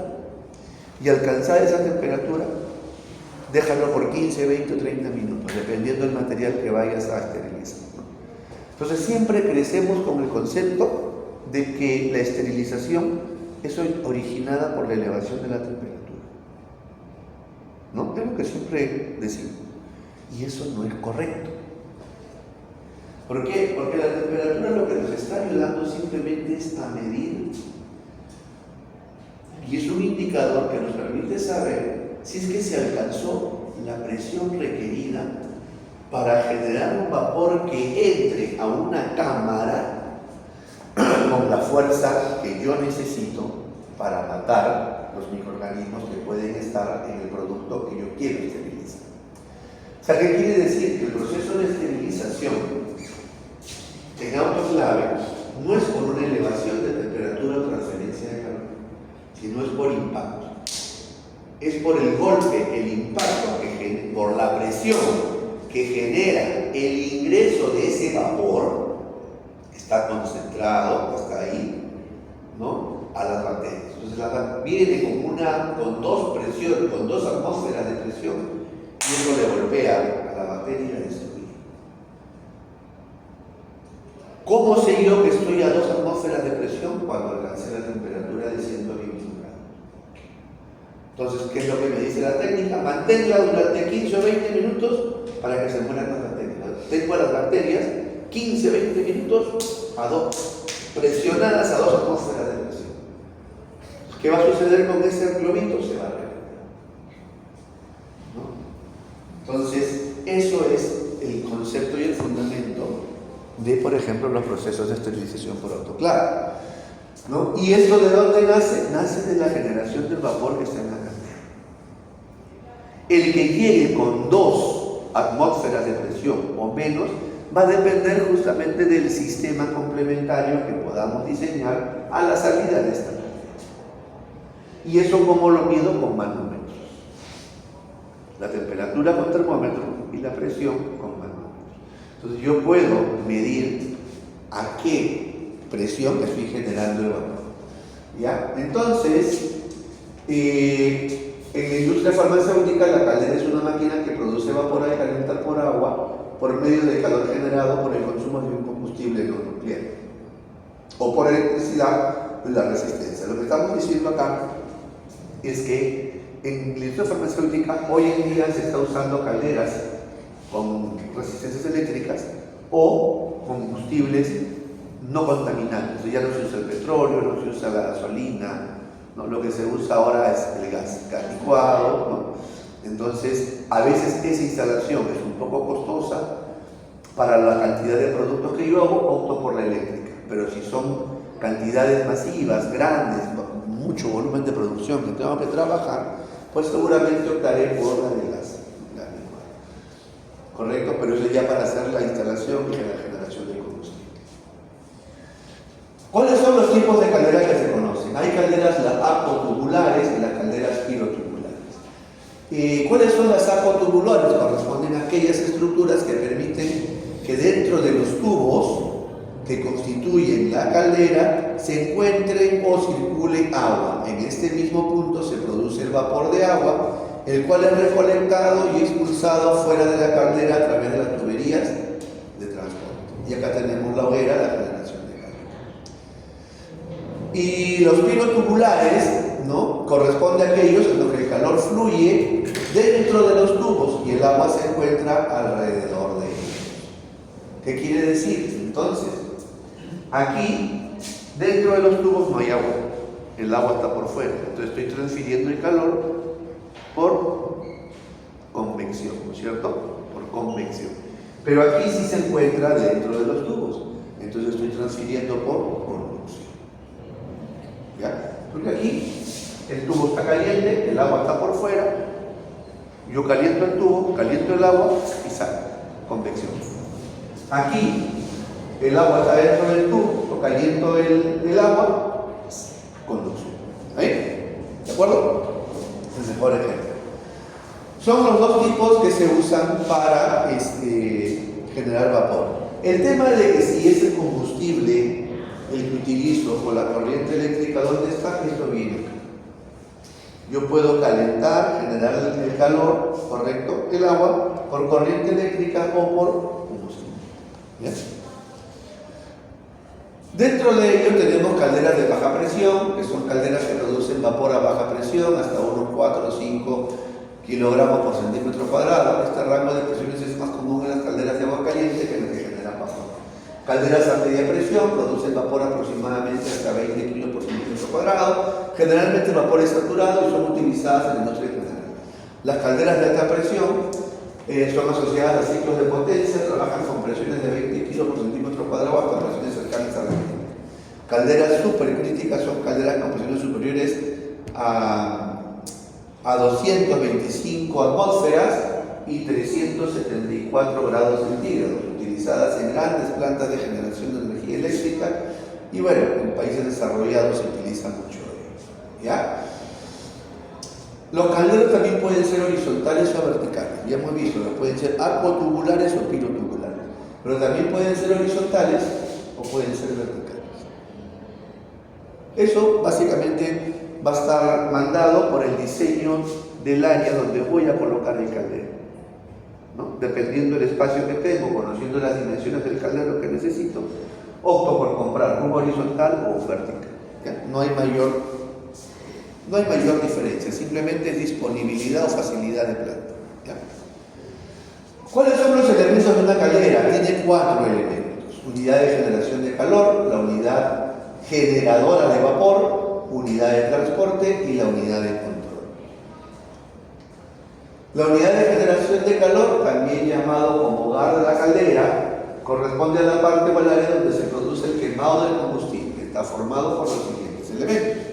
y alcanzar esa temperatura, déjalo por 15, 20 o 30 minutos, dependiendo del material que vayas a esterilizar. Entonces siempre crecemos con el concepto de que la esterilización es originada por la elevación de la temperatura. ¿No? Es lo que siempre decimos. Y eso no es correcto. ¿Por qué? Porque la temperatura lo que nos está ayudando simplemente es a medir. Y es un indicador que nos permite saber si es que se alcanzó la presión requerida para generar un vapor que entre a una cámara con la fuerza que yo necesito para matar los microorganismos que pueden estar en el producto que yo quiero esterilizar. O sea, ¿qué quiere decir? Que el proceso de esterilización en autoclave no es por una elevación de temperatura o transferencia de calor, sino es por impacto. Es por el golpe, el impacto, por la presión que genera el ingreso de ese vapor, está concentrado, está ahí, ¿no? A las bacterias. Entonces viene con dos presiones, con dos atmósferas de presión, y eso le golpea a la bacteria y la destruye. ¿Cómo sé yo que estoy a 2 atmósferas de presión? Cuando alcancé la temperatura de 121 grados. Entonces, ¿qué es lo que me dice la técnica? Manténla durante 15 o 20 minutos para que se mueran las bacterias. Tengo a las bacterias 15, 20 minutos presionadas a 2 atmósferas de presión. ¿Qué va a suceder con ese globito? Se va a reventar, ¿no? Entonces, eso es el concepto y el fundamento de, por ejemplo, los procesos de esterilización por autoclave, ¿no? ¿Y esto de dónde nace? Nace de la generación del vapor que está en la caldera. El que llegue con 2 atmósferas de presión o menos va a depender justamente del sistema complementario que podamos diseñar a la salida de esta caldera. ¿Y eso cómo lo mido? Con manómetros. La temperatura con termómetro y la presión con manómetros. Entonces yo puedo medir a qué presión estoy generando el vapor. ¿Ya? Entonces, en la industria farmacéutica la caldera es una máquina que produce vapor al calentar por agua por medio del calor generado por el consumo de un combustible no nuclear o por electricidad de la resistencia. Lo que estamos diciendo acá es que en la industria farmacéutica hoy en día se está usando calderas con resistencias eléctricas o combustibles no contaminantes. Ya no se usa el petróleo, no se usa la gasolina, ¿no? Lo que se usa ahora es el gas licuado, ¿no? Entonces, a veces esa instalación es un poco costosa para la cantidad de productos que yo hago, opto por la eléctrica. Pero si son cantidades masivas, grandes, mucho volumen de producción que tengo que trabajar, pues seguramente optaré por la de gas. ¿Correcto? Pero eso ya para hacer la instalación y la generación de combustible. ¿Cuáles son los tipos de calderas que se conocen? Hay calderas apotubulares y las calderas pirotubulares. ¿Cuáles son las apotubulares? Corresponden a aquellas estructuras que permiten que dentro de los tubos que constituyen la caldera se encuentre o circule agua. En este mismo punto se produce el vapor de agua, el cual es recolectado y expulsado fuera de la caldera a través de las tuberías de transporte. Y acá tenemos la hoguera, la generación de calor. Y los pirotubulares, ¿no?, corresponde a aquellos en los que el calor fluye dentro de los tubos y el agua se encuentra alrededor de ellos. ¿Qué quiere decir? Entonces, aquí, dentro de los tubos no hay agua, el agua está por fuera, entonces estoy transfiriendo el calor por convección, ¿no es cierto? Por convección. Pero aquí sí se encuentra dentro de los tubos, entonces estoy transfiriendo por conducción. ¿Ya? Porque aquí el tubo está caliente, el agua está por fuera, yo caliento el tubo, caliento el agua y sale, convección. Aquí el agua está dentro del tubo, yo caliento el agua, conducción. ¿Ahí? ¿De acuerdo? Es el mejor ejemplo. Son los dos tipos que se usan para generar vapor. El tema de que si es el combustible el que utilizo o la corriente eléctrica, ¿dónde está? Esto viene acá. Yo puedo calentar, generar el calor, ¿correcto?, el agua, por corriente eléctrica o por combustible. ¿Ya? Dentro de ello tenemos calderas de baja presión, que son calderas que producen vapor a baja presión, hasta unos 4 o 5 kilogramos por centímetro cuadrado. Este rango de presiones es más común en las calderas de agua caliente que en las que generan vapor. Calderas a media presión producen vapor aproximadamente hasta 20 kilos por centímetro cuadrado. Generalmente el vapor es saturado y son utilizadas en la industria general. Las calderas de alta presión son asociadas a ciclos de potencia, trabajan con presiones de 20 kilos por centímetro cuadrado hasta presiones cercanas a la 20. Calderas supercríticas son calderas con presiones superiores a 225 atmósferas y 374 grados centígrados, utilizadas en grandes plantas de generación de energía eléctrica y bueno, en países desarrollados se utiliza mucho ello. ¿Ya? Los calderos también pueden ser horizontales o verticales, ya hemos visto que pueden ser apotubulares o pirotubulares, pero también pueden ser horizontales o pueden ser verticales. Eso básicamente va a estar mandado por el diseño del área donde voy a colocar el caldero, ¿no? Dependiendo del espacio que tengo, conociendo las dimensiones del caldero que necesito, opto por comprar un horizontal o un vertical. ¿Ya? No hay mayor diferencia, simplemente es disponibilidad o facilidad de planta. ¿Ya? ¿Cuáles son los elementos de una caldera? Tiene 4 elementos: unidad de generación de calor, la unidad generadora de vapor, unidad de transporte y la unidad de control. La unidad de generación de calor, también llamado como hogar de la caldera, corresponde a la parte o al área donde se produce el quemado del combustible. Está formado por los siguientes elementos: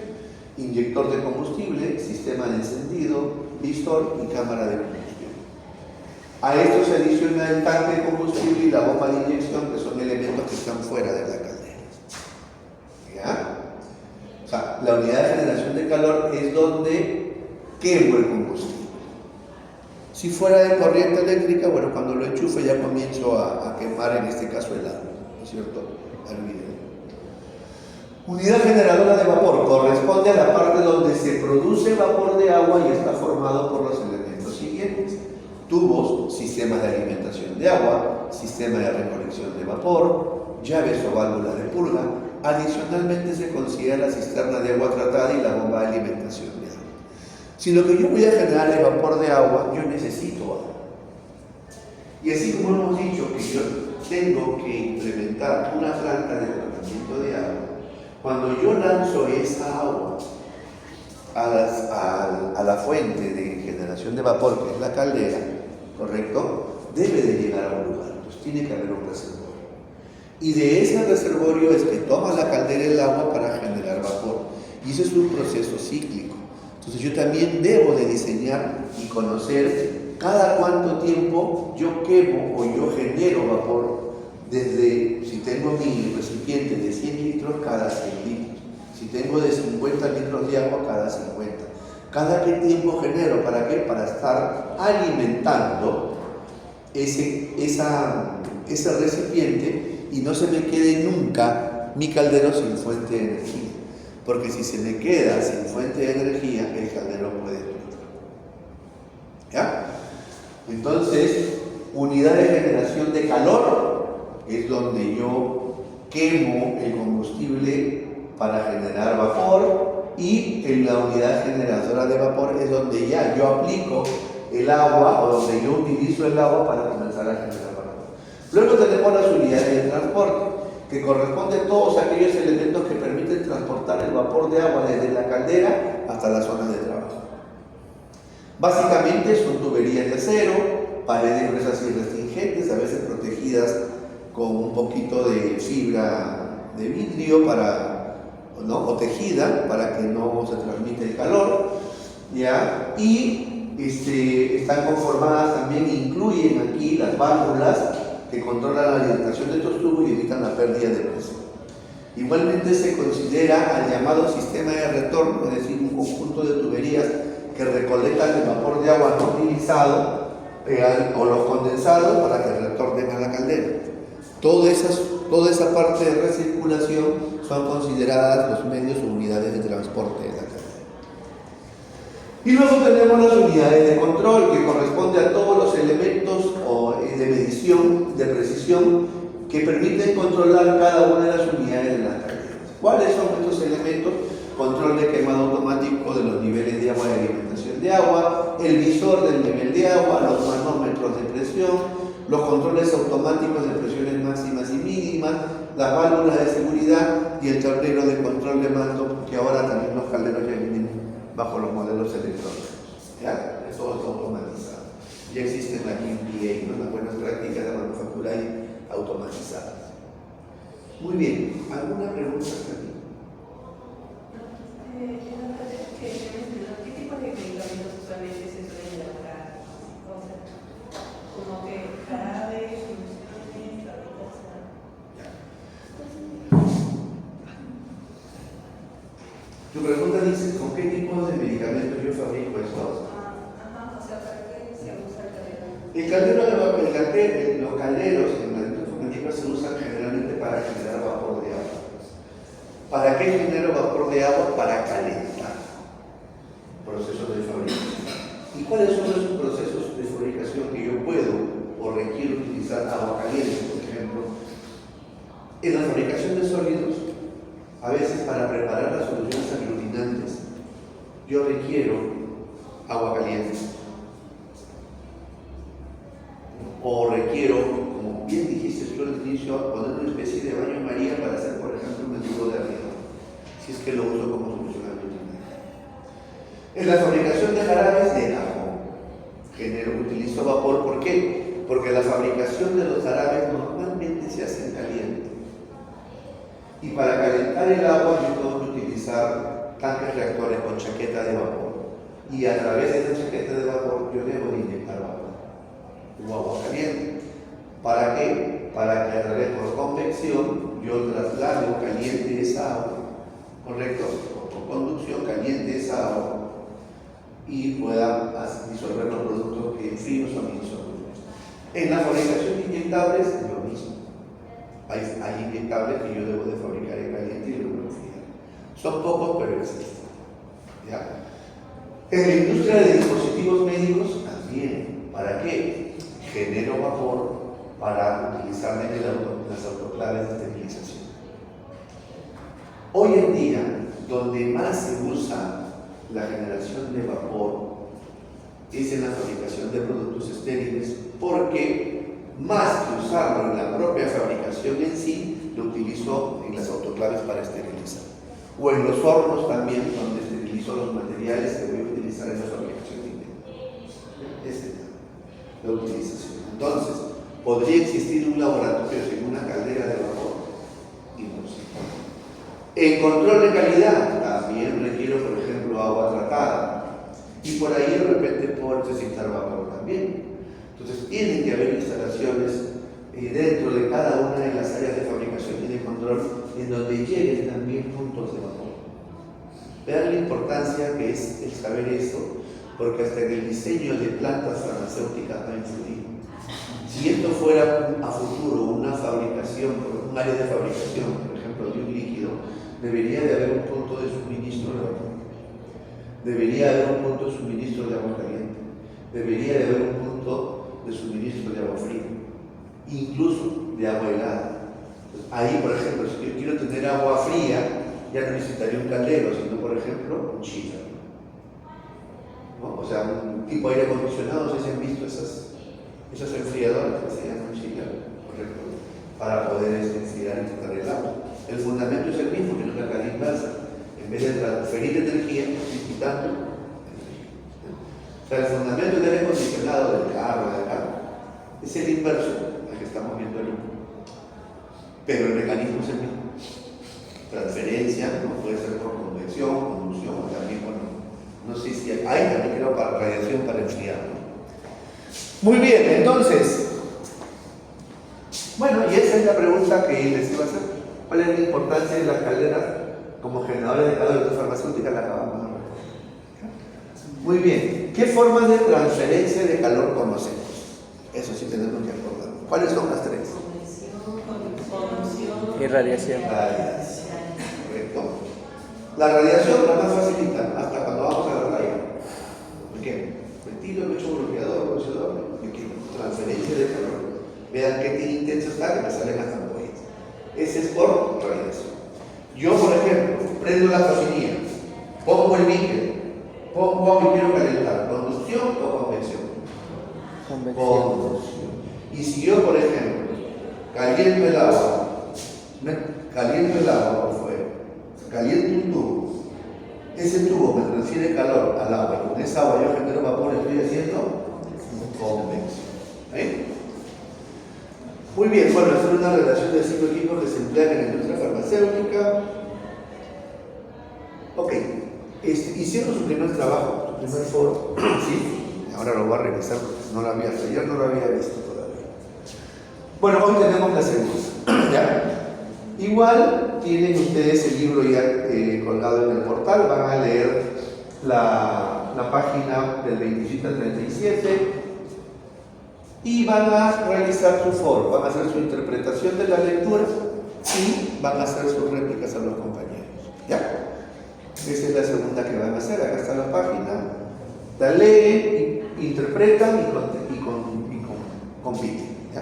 inyector de combustible, sistema de encendido, pistón y cámara de combustión. A esto se adiciona el tanque de combustible y la bomba de inyección, que son elementos que están fuera de la caldera. ¿Ya? O sea, la unidad de generación de calor es donde quemo el combustible. Si fuera de corriente eléctrica, bueno, cuando lo enchufe ya comienzo a quemar, en este caso el agua, ¿no es cierto? Hervir. Unidad generadora de vapor corresponde a la parte donde se produce vapor de agua y está formado por los elementos siguientes: tubos, sistemas de alimentación de agua, sistema de recolección de vapor, llaves o válvulas de purga. Adicionalmente se considera la cisterna de agua tratada y la bomba de alimentación de agua. Si lo que yo voy a generar es vapor de agua, yo necesito agua. Y así como hemos dicho que yo tengo que implementar una planta de tratamiento de agua, cuando yo lanzo esa agua a la fuente de generación de vapor, que es la caldera, ¿correcto? Debe de llegar a un lugar, pues tiene que haber un reservorio. Y de ese reservorio es que toma la caldera el agua para generar vapor. Y ese es un proceso cíclico. Entonces yo también debo de diseñar y conocer cada cuánto tiempo yo quemo o yo genero vapor desde, si tengo mi recipiente de 100 litros, cada 100 litros. Si tengo de 50 litros de agua, cada 50. ¿Cada qué tiempo genero? ¿Para qué? Para estar alimentando ese recipiente y no se me quede nunca mi caldero sin fuente de energía. Porque si se me queda sin fuente de energía, el caldero puede explotar. ¿Ya? Entonces, unidad de generación de calor es donde yo quemo el combustible para generar vapor, y en la unidad generadora de vapor es donde ya yo aplico el agua o donde yo utilizo el agua para comenzar a generar vapor. Luego tenemos las unidades de transporte, que corresponden a todos aquellos elementos que permiten transportar el vapor de agua desde la caldera hasta la zona de trabajo. Básicamente son tuberías de acero, paredes gruesas y restringentes, a veces protegidas con un poquito de fibra de vidrio o tejida para que no se transmita el calor, ¿ya? Y están conformadas también, incluyen aquí las válvulas que controlan la dilatación de estos tubos y evitan la pérdida de presión. Igualmente se considera al llamado sistema de retorno, es decir, un conjunto de tuberías que recolectan el vapor de agua no utilizado o los condensados para que retornen a la caldera. Toda esa parte de recirculación son consideradas los medios o unidades de transporte de la caldera. Y luego tenemos las unidades de control, que corresponde a todos los elementos de medición, de precisión, que permiten controlar cada una de las unidades de las calderas. ¿Cuáles son estos elementos? Control de quemado automático de los niveles de agua y alimentación de agua, el visor del nivel de agua, los manómetros de presión, los controles automáticos de presiones máximas y mínimas, las válvulas de seguridad y el tablero de control de mando, que ahora también los calderos ya vienen bajo los modelos electrónicos. Ya, todo está automatizado. Ya existen aquí PA, ¿no? Las buenas prácticas de manufactura automatizadas. Muy bien, ¿alguna pregunta también? ¿Qué tipo de medicamentos usualmente se suelen elaborar? O sea, como que jarabes, soluciones, tablitas. Tu pregunta dice, ¿con qué tipo de medicamentos yo fabrico esto? O sea, ¿para qué se usa el caldero? Los calderos en la industria farmacéutica se usan generalmente para generar vapor de agua. ¿Para qué genero vapor de agua? Para calentar. Procesos de fabricación. ¿Y cuáles son esos procesos de fabricación que yo puedo o requiero utilizar agua caliente, por ejemplo? En la fabricación de sólidos, a veces para preparar las soluciones aglutinantes, yo requiero agua caliente. O requiero, como bien dijiste tú al inicio, poner una especie de baño María para hacer, por ejemplo, un embudo de arriba, si es que lo uso como solución aglutinante. En la fabricación de jarabes de ajo, utilizo vapor. ¿Por qué? Porque la fabricación de los jarabes normalmente se hace en caliente. Y para calentar el agua yo tengo que utilizar tanques reactores con chaqueta de vapor. Y a través de esa chaqueta de vapor yo debo de inyectar vapor o agua caliente. ¿Para qué? Para que a través por convección yo traslado caliente esa agua, ¿correcto? O por conducción caliente esa agua y pueda disolver los productos que fríos son insolubles. En la fabricación de inyectables es lo mismo. Hay inyectables que yo debo de fabricar en caliente y luego en frío. Son pocos, pero existen. ¿Ya? En la industria de dispositivos médicos también. ¿Para qué? Genero vapor para utilizarla en las autoclaves de esterilización. Hoy en día, donde más se usa la generación de vapor es en la fabricación de productos estériles, porque más que usarlo en la propia fabricación en sí, lo utilizo en las autoclaves para esterilizar. O en los hornos también, donde esterilizo los materiales que voy a utilizar en la fabricación de esa es la utilización. Entonces, ¿podría existir un laboratorio sin una caldera de vapor? Imposible. En control de calidad, también requiero, por ejemplo, agua tratada. Y por ahí de repente puedo necesitar vapor también. Entonces, tienen que haber instalaciones dentro de cada una de las áreas de fabricación y de control en donde lleguen también puntos de vapor. Vean la importancia que es el saber esto, porque hasta en el diseño de plantas farmacéuticas va a influir. Si esto fuera a futuro una fabricación, un área de fabricación, por ejemplo, de un líquido, debería de haber un punto de suministro de vapor. Debería haber un punto de suministro de agua caliente. Debería de haber un punto de suministro de agua fría. Incluso de agua helada. Entonces, ahí, por ejemplo, si yo quiero tener agua fría, ya no necesitaría un caldero, sino, por ejemplo, un chiller. ¿No? O sea, un tipo de aire acondicionado, si se han visto esos enfriadores que se llaman chiller, ¿correcto? Para poder enfriar y tratar el agua. El fundamento es el mismo, que no es la cadena inversa. En vez de transferir energía, estoy quitando energía. O sea, el fundamento del aire acondicionado, del carro, es el inverso al que estamos viendo ahorita. Pero el mecanismo es el mismo. Transferencia, ¿no? Puede ser por convección, conducción, o también, bueno, no sé si hay también creo para radiación para enfriar, ¿no? Muy bien, entonces, bueno, y esa es la pregunta que les iba a hacer. ¿Cuál es la importancia de las calderas como generadores de calor de farmacéutica? La acabamos de ver. Muy bien, ¿qué formas de transferencia de calor conocemos? Eso sí tenemos que acordar. ¿Cuáles son las tres? Conducción Y radiación. Radiación. Correcto. La radiación la más facilita hasta cuando vamos a la playa. ¿Por qué? Ventilo, me echo un bloqueador, me quito. Transferencia de calor. Vean qué tan intenso está que me salen las ampollas. Ese es por radiación. Yo, por ejemplo, prendo la cocinilla, pongo el níquel, pongo agua y quiero calentar. ¿Conducción o convección? Conducción. Y si yo, por ejemplo, caliento el agua por fuera, caliento un tubo, ese tubo me transfiere calor al agua y con esa agua yo genero vapor, estoy haciendo convección. ¿Sí? Muy bien, bueno, esta es una relación de 5 equipos que se emplean en la industria farmacéutica. Ok, hicieron su primer trabajo, su primer foro, ¿sí? Ahora lo voy a revisar porque no lo había, ayer no lo había visto todavía. Bueno, hoy tenemos la segunda, ¿ya? Igual tienen ustedes el libro ya colgado en el portal, van a leer la página del 27 al 37 y van a realizar su foro, van a hacer su interpretación de la lectura y van a hacer sus réplicas a los compañeros, ¿ya? Esa es la segunda que van a hacer. Acá está la página, la leen, interpretan y compiten, ¿ya?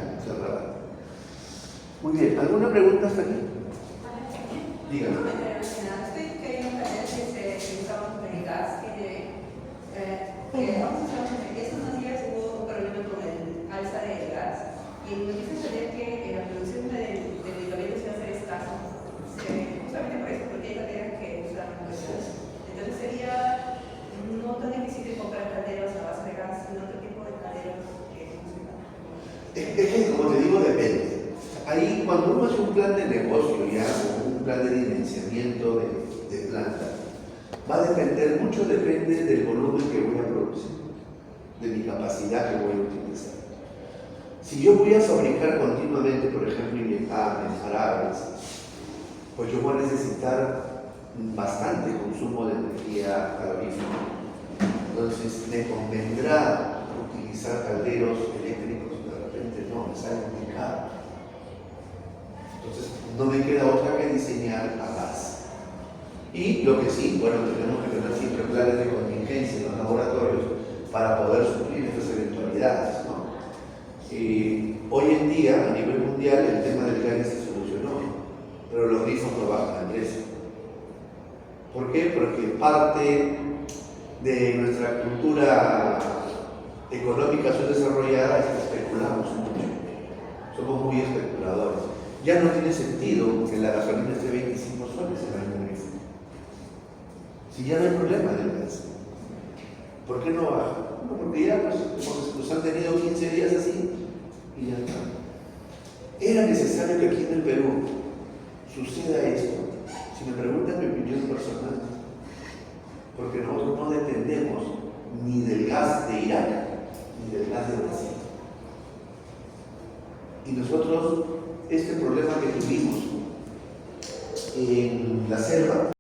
Muy bien, ¿alguna pregunta hasta aquí? Dígame. Mencionaste que hay una cadena que se usaba en gas estos unos días hubo un problema con el alza del gas y me hizo entender que la producción de medicamentos iba a ser escasa, justamente por eso, porque hay cadenas que usan gas. Entonces sería no tan difícil comprar calderos a base de gas, sino otro tipo de calderos que funcionan. Es que, como te digo, depende. Ahí, cuando uno hace un plan de negocio ya, o un plan de dimensionamiento de planta, va a depender, mucho depende del volumen que voy a producir, de mi capacidad que voy a utilizar. Si yo voy a fabricar continuamente, por ejemplo, inyectables, jarabes, pues yo voy a necesitar bastante consumo de energía calorífica. Entonces, me convendrá utilizar calderos eléctricos, de repente no, me sale muy caro. Entonces, no me queda otra que diseñar a gas. Y lo que sí, bueno, tenemos que tener siempre planes de contingencia en los laboratorios para poder suplir estas eventualidades, ¿no? Hoy en día, a nivel mundial, el tema del gas se solucionó, pero los grifos no bajan de precio. ¿Por qué? Porque parte de nuestra cultura económica subdesarrollada es que especulamos mucho. Somos muy especuladores. Ya no tiene sentido que la gasolina esté 25 soles en el grifo. Si ya no hay problema del gas. ¿Por qué no baja? No, porque ya nos han tenido 15 días así y ya está. Era necesario que aquí en el Perú suceda esto. Si me preguntan mi opinión personal, porque nosotros no dependemos ni del gas de Irak ni del gas de Brasil. Y nosotros, este problema que tuvimos en la selva,